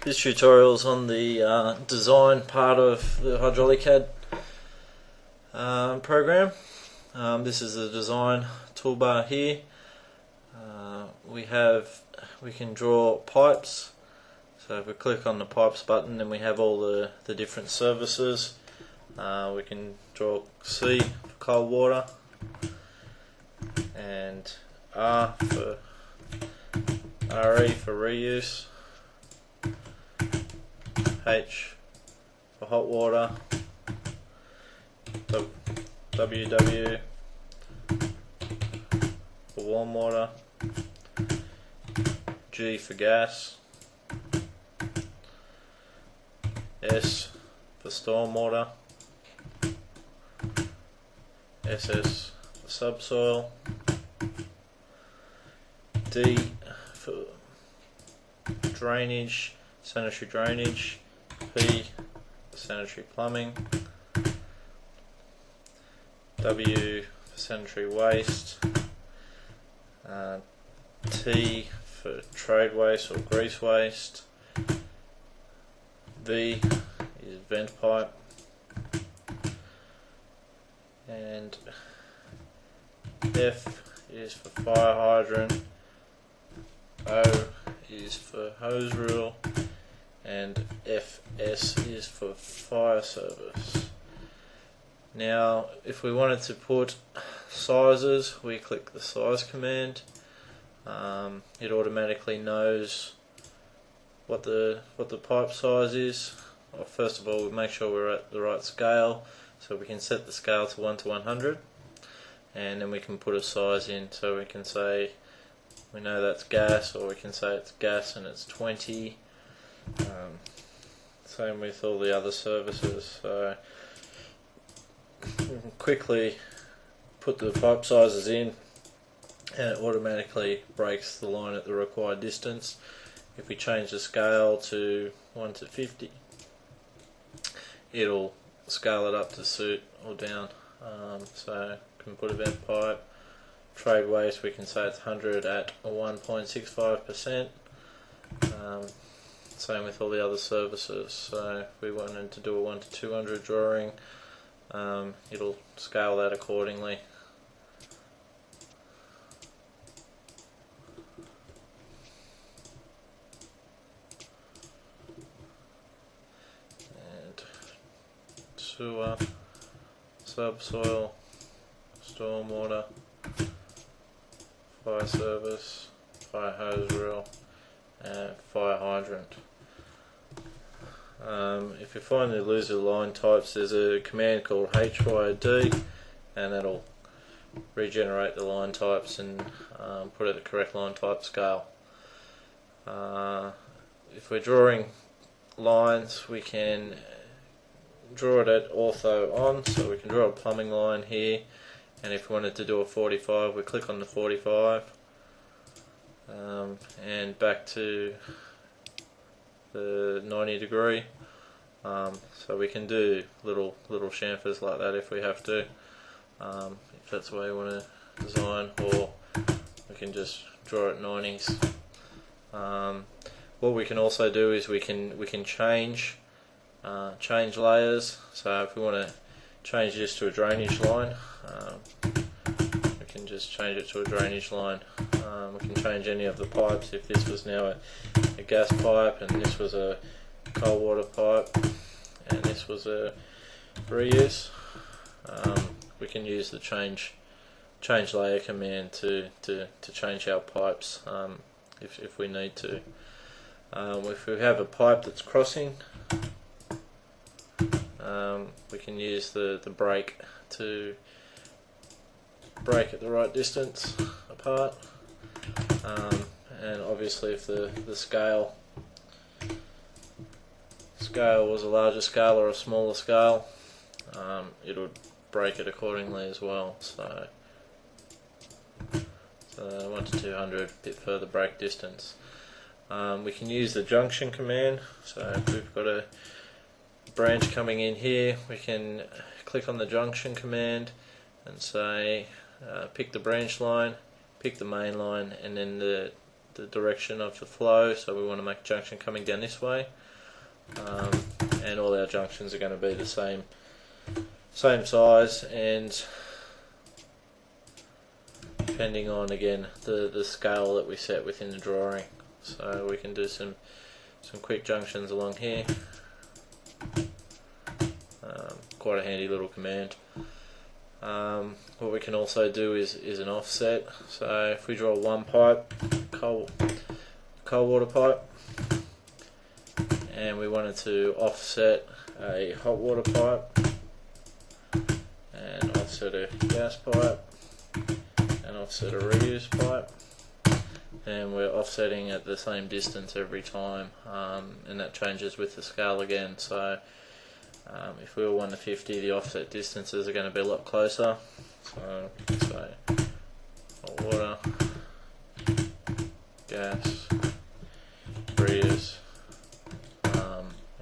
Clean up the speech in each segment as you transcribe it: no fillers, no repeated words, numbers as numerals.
This tutorial is on the design part of the HydrauliCAD program. This is the design toolbar here. We can draw pipes. So if we click on the pipes button, then we have all the different services. We can draw C for cold water, and R for RE for reuse, H for hot water, WW for warm water, G for gas, S for storm water, SS for subsoil, D for drainage, sanitary drainage, P for sanitary plumbing, W for sanitary waste, T for trade waste or grease waste, V is vent pipe, and F is for fire hydrant, O is for hose reel, and FS is for fire service. Now if we wanted to put sizes, we click the size command. It automatically knows what the pipe size is. Well, first of all, we make sure we're at the right scale, so we can set the scale to 1 to 100, and then we can put a size in. So we can say we know that's gas, or we can say it's gas and it's 20. Same with all the other services. So we can quickly put the pipe sizes in, and it automatically breaks the line at the required distance. If we change the scale to 1 to 50, it'll scale it up to suit or down. So we can put a vent pipe. Trade waste, we can say it's 100 at 1.65%. Same with all the other services. So if we wanted to do a 1 to 200 drawing, it'll scale that accordingly. And sewer, subsoil, stormwater, fire service, fire hose reel, and fire hydrant. If you find you lose the line types, there's a command called HYD, and that'll regenerate the line types and put it at the correct line type scale. If we're drawing lines, we can draw it at ortho on, so we can draw a plumbing line here, and if we wanted to do a 45, we click on the 45, and back to the 90 degree. So we can do little chamfers like that if we have to, if that's the way you want to design, or we can just draw at 90s. What we can also do is we can change layers. So if we want to change this to a drainage line, we can just change it to a drainage line. We can change any of the pipes. If this was now a gas pipe, and this was a cold water pipe, and this was a reuse, we can use the change layer command to change our pipes if we need to. If we have a pipe that's crossing, we can use the break to break at the right distance apart, and obviously if the scale was a larger scale or a smaller scale, it would break it accordingly as well. So 1 to 200, a bit further break distance. We can use the junction command. So if we've got a branch coming in here, we can click on the junction command and say pick the branch line, pick the main line, and then the the direction of the flow, so we want to make a junction coming down this way, and all our junctions are going to be the same size, and depending on again the scale that we set within the drawing. So we can do some quick junctions along here. Quite a handy little command. What we can also do is an offset. So if we draw one pipe, cold water pipe, and we wanted to offset a hot water pipe, and offset a gas pipe, and offset a reuse pipe, and we're offsetting at the same distance every time, and that changes with the scale again. So if we were 1 to 50, the offset distances are going to be a lot closer. So hot water, gas, reuse,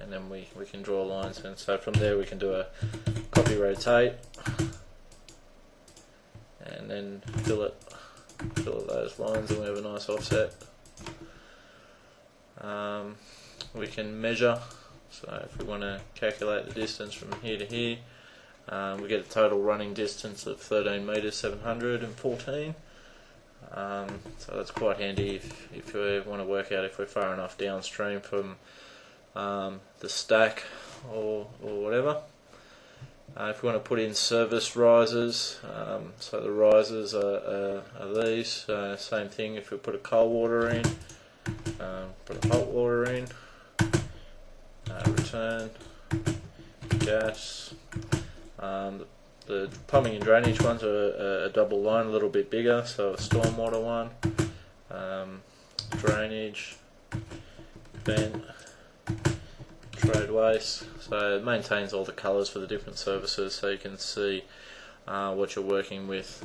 and then we can draw lines, and so from there we can do a copy rotate, and then fill it those lines, and we have a nice offset. We can measure. So if we want to calculate the distance from here to here, we get a total running distance of 13 metres 714. So that's quite handy if we want to work out if we're far enough downstream from the stack or whatever. If we want to put in service risers, so the risers are these. Same thing, if we put a cold water in, put a hot water in, return, gas. The plumbing and drainage ones are a double line, a little bit bigger, so a stormwater one, drainage, vent, trade waste. So it maintains all the colours for the different services, so you can see what you're working with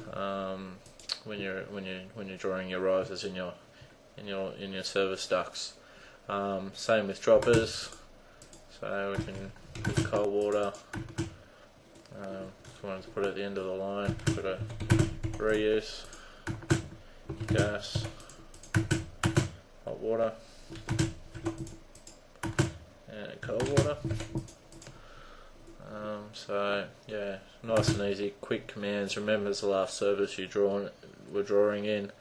when you're drawing your risers in your service ducts. Same with droppers. So we can put cold water. If we wanted to put it at the end of the line, put a reuse, gas, hot water, and cold water. So yeah, nice and easy, quick commands. Remember, it's the last service we're drawing in,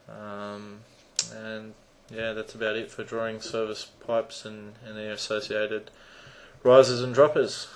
and yeah, that's about it for drawing service pipes and their associated risers and droppers.